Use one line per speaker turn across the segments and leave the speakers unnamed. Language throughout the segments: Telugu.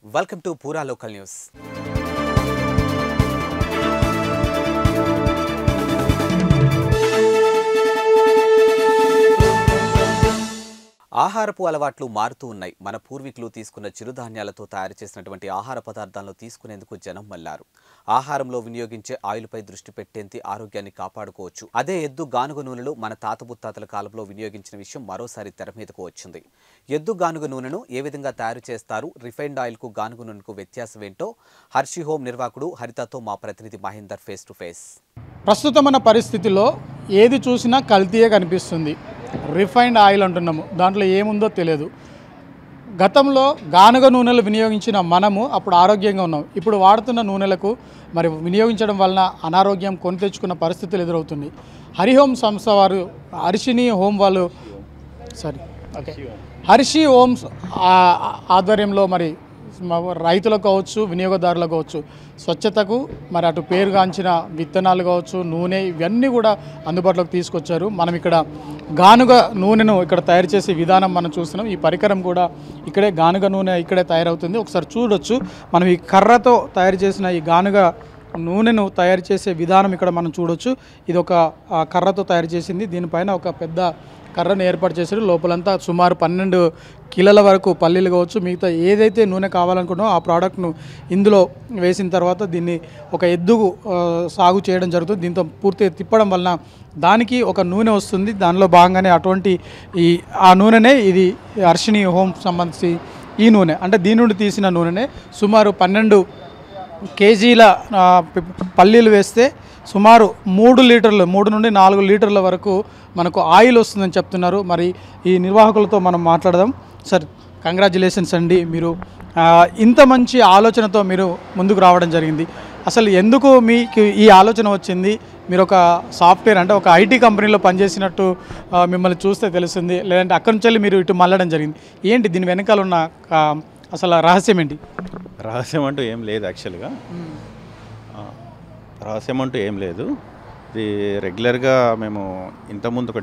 Welcome to Pura Local News. ఆహారపు అలవాట్లు మారుతూ ఉన్నాయి. మన పూర్వీకులు తీసుకున్న చిరుధాన్యాలతో తయారు చేసినటువంటి ఆహార పదార్థాలను తీసుకునేందుకు జనం మళ్లారు. ఆహారంలో వినియోగించే ఆయిల్పై దృష్టి పెట్టేంత ఆరోగ్యాన్ని కాపాడుకోవచ్చు. అదే ఎద్దు గానుగ నూనెలు మన తాత ముత్తాతల కాలంలో వినియోగించిన విషయం మరోసారి తెర మీదకు వచ్చింది. ఎద్దు గానుగ నూనెను ఏ విధంగా తయారు చేస్తారు, రిఫైన్డ్ ఆయిల్కు గానుగ నూనెకు వ్యత్యాసం ఏంటో హర్షి హోమ్ నిర్వాహకుడు హరితతో మా ప్రతినిధి మహేందర్ ఫేస్ టు ఫేస్.
ప్రస్తుతం మన పరిస్థితిలో ఏది చూసినా కల్తీయే కనిపిస్తుంది. రిఫైన్డ్ ఆయిల్ అంటున్నాము, దాంట్లో ఏముందో తెలియదు. గతంలో గానుగ నూనెలు వినియోగించిన మనము అప్పుడు ఆరోగ్యంగా ఉన్నాం. ఇప్పుడు వాడుతున్న నూనెలకు మరి వినియోగించడం వలన అనారోగ్యం కొని తెచ్చుకున్న పరిస్థితులు ఎదురవుతుంది. హరిహోమ్ సంస్థ వారు హర్షి హోమ్స్ ఆధ్వర్యంలో మరి రైతులకు కావచ్చు, వినియోగదారులకు కావచ్చు, స్వచ్ఛతకు మరి అటు పేరుగాంచిన విత్తనాలు కావచ్చు, నూనె, ఇవన్నీ కూడా అందుబాటులోకి తీసుకొచ్చారు. మనం ఇక్కడ గానుగ నూనెను ఇక్కడ తయారు చేసే విధానం మనం చూస్తున్నాం. ఈ పరికరం కూడా ఇక్కడే గానుగ నూనె ఇక్కడే తయారవుతుంది. ఒకసారి చూడొచ్చు. మనం ఈ కర్రతో తయారు చేసిన ఈ గానుగ నూనెను తయారు చేసే విధానం ఇక్కడ మనం చూడొచ్చు. ఇది ఒక కర్రతో తయారు చేసింది. దీనిపైన ఒక పెద్ద కర్రను ఏర్పాటు చేశారు. లోపలంతా సుమారు 12 కిలోల వరకు పల్లీలు కావచ్చు, మిగతా ఏదైతే నూనె కావాలనుకున్నామో ఆ ప్రోడక్ట్ను ఇందులో వేసిన తర్వాత దీన్ని ఒక ఎద్దుకు సాగు చేయడం జరుగుతుంది. దీంతో పూర్తిగా తిప్పడం వలన దానికి ఒక నూనె వస్తుంది. దానిలో భాగంగానే అటువంటి ఆ నూనెనే ఇది హర్షిని హోమ్ సంబంధించి ఈ నూనె, అంటే దీని నుండి తీసిన నూనెనే సుమారు 12 కేజీల పల్లీలు వేస్తే సుమారు 3 నుండి 4 లీటర్ల వరకు మనకు ఆయిల్ వస్తుందని చెప్తున్నారు. మరి ఈ నిర్వాహకులతో మనం మాట్లాడదాం. సార్, కంగ్రాచులేషన్స్ అండి, మీరు ఇంత మంచి ఆలోచనతో మీరు ముందుకు రావడం జరిగింది. అసలు ఎందుకు మీకు ఈ ఆలోచన వచ్చింది? మీరు ఒక సాఫ్ట్వేర్, అంటే ఒక ఐటీ కంపెనీలో పనిచేసినట్టు మిమ్మల్ని చూస్తే తెలుస్తుంది, లేదంటే అక్కడి నుంచి వెళ్ళి మీరు ఇటు మళ్ళడం జరిగింది. ఏంటి దీని వెనకాల ఉన్న అసలు రహస్యం ఏంటి?
రహస్యం అంటూ ఏం లేదు. యాక్చువల్గా రహస్యం అంటూ ఏం లేదు. ఇది రెగ్యులర్గా మేము ఇంతకుముందు ఒక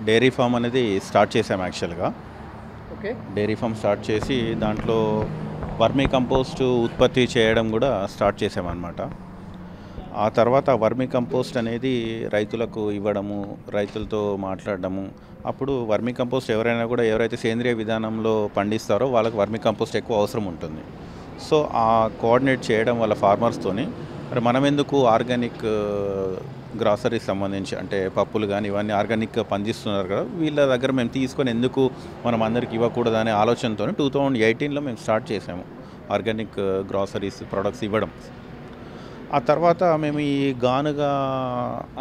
డైరీ ఫామ్ అనేది స్టార్ట్ చేసాము. యాక్చువల్గా డైరీ ఫామ్ స్టార్ట్ చేసి దాంట్లో వర్మీ కంపోస్ట్ ఉత్పత్తి చేయడం కూడా స్టార్ట్ చేసామన్నమాట. ఆ తర్వాత వర్మీ కంపోస్ట్ అనేది రైతులకు ఇవ్వడము, రైతులతో మాట్లాడడము. అప్పుడు వర్మీ కంపోస్ట్ ఎవరైతే సేంద్రియ విధానంలో పండిస్తారో వాళ్ళకి వర్మీ కంపోస్ట్ ఎక్కువ అవసరం ఉంటుంది. సో ఆ కోఆర్డినేట్ చేయడం వాళ్ళ ఫార్మర్స్తోని, మరి మనం ఎందుకు ఆర్గానిక్ గ్రాసరీస్ సంబంధించి, అంటే పప్పులు కానీ ఇవన్నీ ఆర్గానిక్గా పండిస్తున్నారు కదా, వీళ్ళ దగ్గర మేము తీసుకొని ఎందుకు మనం అందరికి ఇవ్వకూడదు అనే ఆలోచనతో 2018లో మేము స్టార్ట్ చేసాము ఆర్గానిక్ గ్రాసరీస్ ప్రొడక్ట్స్ ఇవ్వడం. ఆ తర్వాత మేము ఈ గానుగ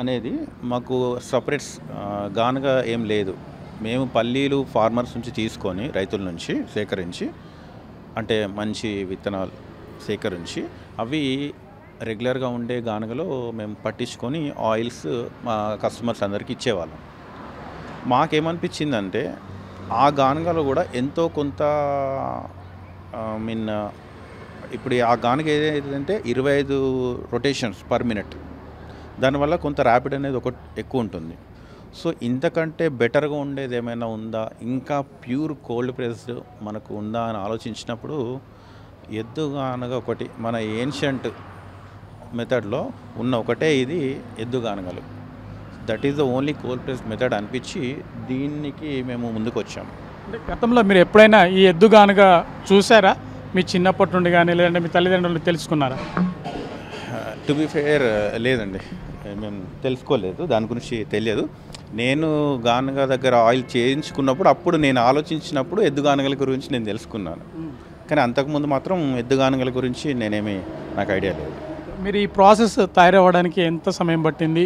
అనేది మాకు సపరేట్ గానుగ ఏం లేదు. మేము పల్లీలు ఫార్మర్స్ నుంచి తీసుకొని, రైతుల నుంచి సేకరించి, అంటే మంచి విత్తనాలు సేకరించి అవి రెగ్యులర్గా ఉండే గానుగలో మేము పట్టించుకొని ఆయిల్స్ మా కస్టమర్స్ అందరికీ ఇచ్చేవాళ్ళం. మాకేమనిపించిందంటే ఆ గానుగలో కూడా ఎంతో కొంత ఇప్పుడు ఆ గానుగ ఏదైతే 25 రొటేషన్స్ పర్ మినిట్, దానివల్ల కొంత ర్యాపిడ్ అనేది ఎక్కువ ఉంటుంది. సో ఇంతకంటే బెటర్గా ఉండేది ఏమైనా ఉందా, ఇంకా ప్యూర్ కోల్డ్ ప్రెస్డ్ మనకు ఉందా అని ఆలోచించినప్పుడు ఎద్దు గానుగ ఒకటి మన ఏన్షియంట్ మెథడ్లో ఉన్న ఒకటే ఇది ఎద్దు గానుగలు. That is the only cold pressed method అనిపించి దీనికి మేము ముందుకు వచ్చాము.
అంటే గతంలో మీరు ఎప్పుడైనా ఈ ఎద్దు గానుగ చూసారా? మీ చిన్నప్పటి నుండి కానీ, లేదంటే మీ తల్లిదండ్రులు తెలుసుకున్నారా?
టు బి ఫెయిర్ లేదండి, మేము తెలుసుకోలేదు, దాని గురించి తెలియదు. నేను గానుగ దగ్గర ఆయిల్ చేయించుకున్నప్పుడు అప్పుడు నేను ఆలోచించినప్పుడు ఎద్దు గానుగల గురించి నేను తెలుసుకున్నాను. కానీ అంతకుముందు మాత్రం ఎద్దు గానుగల గురించి నాకు ఐడియా లేదు.
మీరు ఈ ప్రాసెస్ తయారవ్వడానికి ఎంత సమయం పట్టింది?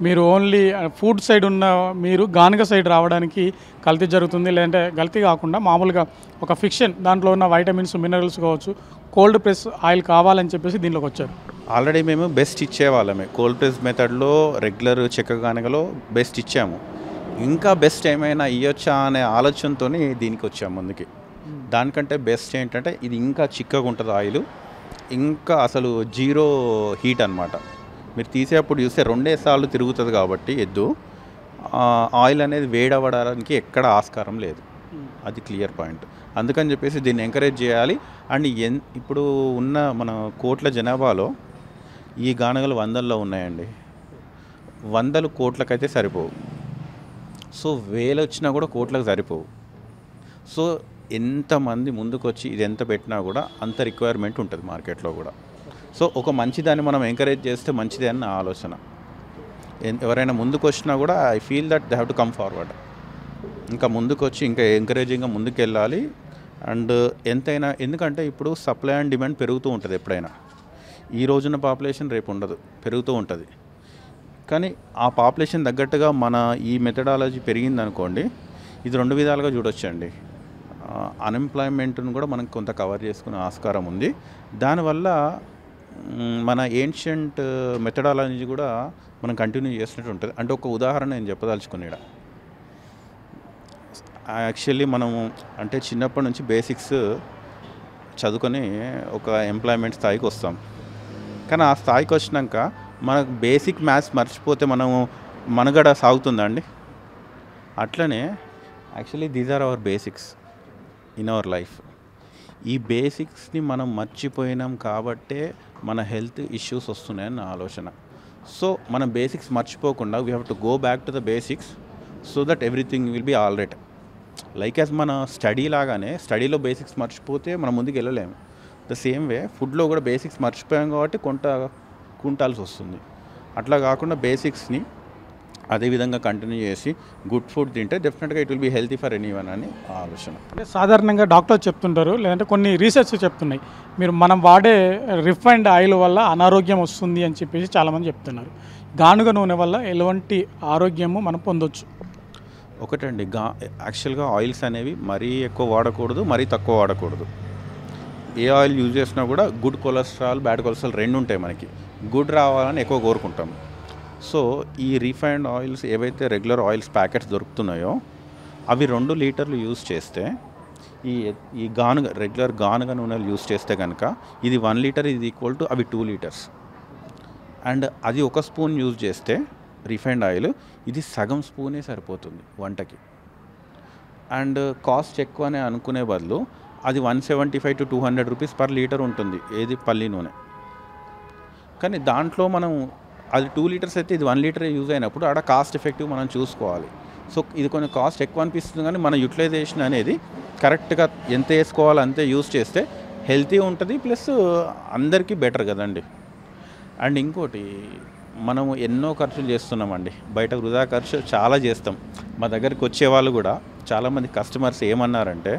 మీరు ఓన్లీ ఫుడ్ సైడ్ ఉన్న మీరు గానుగ సైడ్ రావడానికి కల్తీ జరుగుతుంది, లేదంటే కల్తీ కాకుండా మామూలుగా ఒక ఫిక్షన్, దాంట్లో ఉన్న వైటమిన్స్, మినరల్స్ కావచ్చు, కోల్డ్ ప్రెస్ ఆయిల్ కావాలని చెప్పేసి దీనిలోకి వచ్చారు.
ఆల్రెడీ మేము బెస్ట్ ఇచ్చేవాళ్ళమే. కోల్డ్ ప్రెస్ మెథడ్లో రెగ్యులర్ చెక్క గానుగలో బెస్ట్ ఇచ్చాము. ఇంకా బెస్ట్ ఏమైనా ఇవ్వచ్చా అనే ఆలోచనతో దీనికి వచ్చాము ముందుకి. దానికంటే బెస్ట్ ఏంటంటే ఇది ఇంకా చిక్కగా ఉంటుంది ఆయిల్, ఇంకా అసలు జీరో హీట్ అనమాట. మీరు తీసేటప్పుడు చూస్తే 2 సార్లు తిరుగుతుంది కాబట్టి ఎద్దు ఆయిల్ అనేది వేడవడానికి ఎక్కడ ఆస్కారం లేదు. అది క్లియర్ పాయింట్. అందుకని చెప్పేసి దీన్ని ఎంకరేజ్ చేయాలి. అండ్ ఇప్పుడు ఉన్న మన కోట్ల జనాభాలో ఈ గానగలు వందల్లో ఉన్నాయండి. 100 కోట్లకైతే సరిపోవు. సో 1000 వచ్చినా కూడా కోట్లకు సరిపోవు. సో ఎంతమంది ముందుకు వచ్చి ఇది ఎంత పెట్టినా కూడా అంత రిక్వైర్మెంట్ ఉంటుంది మార్కెట్లో కూడా. సో ఒక మంచిదాన్ని మనం ఎంకరేజ్ చేస్తే మంచిదే అని నా ఆలోచన. ఎవరైనా ముందుకు వచ్చినా కూడా I feel that they have to come forward. ఇంకా ముందుకు వచ్చి ఇంకా ఎంకరేజింగ్గా ముందుకు వెళ్ళాలి. అండ్ ఎంతైనా ఎందుకంటే ఇప్పుడు సప్లై అండ్ డిమాండ్ పెరుగుతూ ఉంటుంది. ఎప్పుడైనా ఈ రోజున పాపులేషన్ రేపు ఉండదు, పెరుగుతూ ఉంటుంది. కానీ ఆ పాపులేషన్ తగ్గట్టుగా మన ఈ మెథడాలజీ పెరిగిందనుకోండి, ఇది 2 విధాలుగా చూడొచ్చండి. అన్ఎంప్లాయ్మెంట్ను కూడా మనం కొంత కవర్ చేసుకునే ఆస్కారం ఉంది. దానివల్ల మన ఏన్షియంట్ మెథడాలజీ కూడా మనం కంటిన్యూ చేసినట్టు ఉంటుంది. అంటే ఒక ఉదాహరణ నేను చెప్పదలుచుకునేడ. యాక్చువల్లీ మనము అంటే చిన్నప్పటి నుంచి బేసిక్స్ చదువుకొని ఒక ఎంప్లాయ్మెంట్ స్థాయికి వస్తాం. కానీ ఆ స్థాయికి వచ్చినాక మనకు బేసిక్ మ్యాథ్స్ మర్చిపోతే మనము మనుగడ సాగుతుందా అండి? అట్లనే actually these are our basics in our life. ఈ బేసిక్స్ని మనం మర్చిపోయినాం కాబట్టే మన హెల్త్ ఇష్యూస్ వస్తున్నాయని నా ఆలోచన. సో మనం బేసిక్స్ మర్చిపోకుండా we have to go back to the basics so that everything will be all right. Like as మన స్టడీ లాగానే స్టడీలో బేసిక్స్ మర్చిపోతే మనం ముందుకు వెళ్ళలేము. ద సేమ్ వే ఫుడ్లో కూడా బేసిక్స్ మర్చిపోయాం కాబట్టి కుంటాల్సి వస్తుంది. అట్లా కాకుండా బేసిక్స్ని అదేవిధంగా కంటిన్యూ చేసి గుడ్ ఫుడ్ తింటే డెఫినెట్గా it will be healthy for anyone అని ఆలోచన.
అంటే సాధారణంగా డాక్టర్లు చెప్తుంటారు, లేదంటే కొన్ని రీసెర్చ్ చెప్తున్నాయి, మనం వాడే రిఫైన్డ్ ఆయిల్ వల్ల అనారోగ్యం వస్తుంది అని చెప్పేసి చాలామంది చెప్తున్నారు. గానుగ నూనె వల్ల ఎలాంటి ఆరోగ్యము మనం పొందొచ్చు?
ఒకటండి, యాక్చువల్గా ఆయిల్స్ అనేవి మరీ ఎక్కువ వాడకూడదు, మరీ తక్కువ వాడకూడదు. ఏ ఆయిల్ యూజ్ చేసినా కూడా గుడ్ కొలెస్ట్రాల్, బ్యాడ్ కొలెస్ట్రాల్ 2 ఉంటాయి. మనకి గుడ్ రావాలని ఎక్కువ కోరుకుంటాం. సో ఈ రిఫైన్డ్ ఆయిల్స్ ఏవైతే రెగ్యులర్ ఆయిల్స్ ప్యాకెట్స్ దొరుకుతున్నాయో అవి 2 లీటర్లు యూజ్ చేస్తే, ఈ రెగ్యులర్ గానుగ నూనెలు యూజ్ చేస్తే కనుక ఇది 1 లీటర్ ఇది ఈక్వల్ టు అవి 2 లీటర్స్. అండ్ అది 1 స్పూన్ యూజ్ చేస్తే రిఫైన్డ్ ఆయిల్ ఇది సగం స్పూనే సరిపోతుంది వంటకి. అండ్ కాస్ట్ ఎక్కువ అని అనుకునే బదులు అది 175 to 200 రూపీస్ పర్ లీటర్ ఉంటుంది ఏది పల్లి నూనె. కానీ దాంట్లో మనం అది 2 లీటర్స్ అయితే ఇది 1 లీటర్ యూజ్ అయినప్పుడు ఆడ కాస్ట్ ఎఫెక్టివ్ మనం చూసుకోవాలి. సో ఇది కొంచెం కాస్ట్ ఎక్కువ అనిపిస్తుంది, కానీ మన యూటిలైజేషన్ అనేది కరెక్ట్గా ఎంత వేసుకోవాలో అంతే యూజ్ చేస్తే హెల్తీ ఉంటుంది, ప్లస్ అందరికీ బెటర్ కదండి. అండ్ ఇంకోటి, మనము ఎన్నో ఖర్చులు చేస్తున్నామండి, బయట వృధా ఖర్చు చాలా చేస్తాం. మా దగ్గరికి వచ్చేవాళ్ళు కూడా చాలామంది కస్టమర్స్ ఏమన్నారంటే,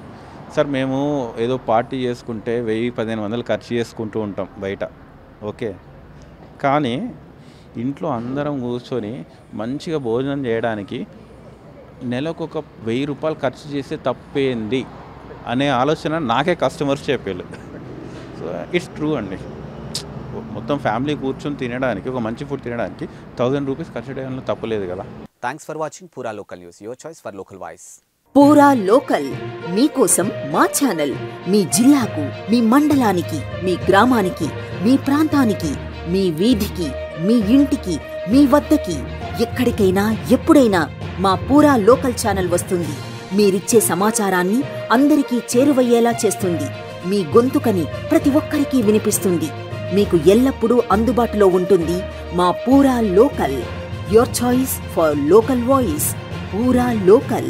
సార్ మేము ఏదో పార్టీ చేసుకుంటే 1000-1500 ఖర్చు చేసుకుంటూ ఉంటాం బయట, ఓకే, కానీ ఇంట్లో అందరం కూర్చొని మంచిగా భోజనం చేయడానికి నెలకు ఒక 1000 రూపాయలు ఖర్చు చేస్తే తప్పేంది అనే ఆలోచన నాకే కస్టమర్స్ చెప్పారు. సో ఇట్స్ ట్రూ అండి. మొత్తం ఫ్యామిలీ కూర్చొని తినడానికి, ఒక మంచి ఫుడ్ తినడానికి 1000 రూపీస్ ఖర్చు చేయడంలో తప్పలేదు కదా.
థ్యాంక్స్ ఫర్ వాచింగ్ పూరా local news, your choice for local voice.
పూరా లోకల్ మీకోసం మా ఛానల్. మీ జిల్లాకు, మీ మండలానికి, మీ గ్రామానికి, మీ ప్రాంతానికి, మీ వీధికి, మీ ఇంటికి, మీ వద్దకి, ఎక్కడికైనా ఎప్పుడైనా మా పూరా లోకల్ ఛానల్ వస్తుంది. మీరిచ్చే సమాచారాన్ని అందరికీ చేరువయ్యేలా చేస్తుంది. మీ గొంతుకని ప్రతి ఒక్కరికి వినిపిస్తుంది. మీకు ఎల్లప్పుడూ అందుబాటులో ఉంటుంది మా పూరా local. Your choice for local voice. పూరా లోకల్.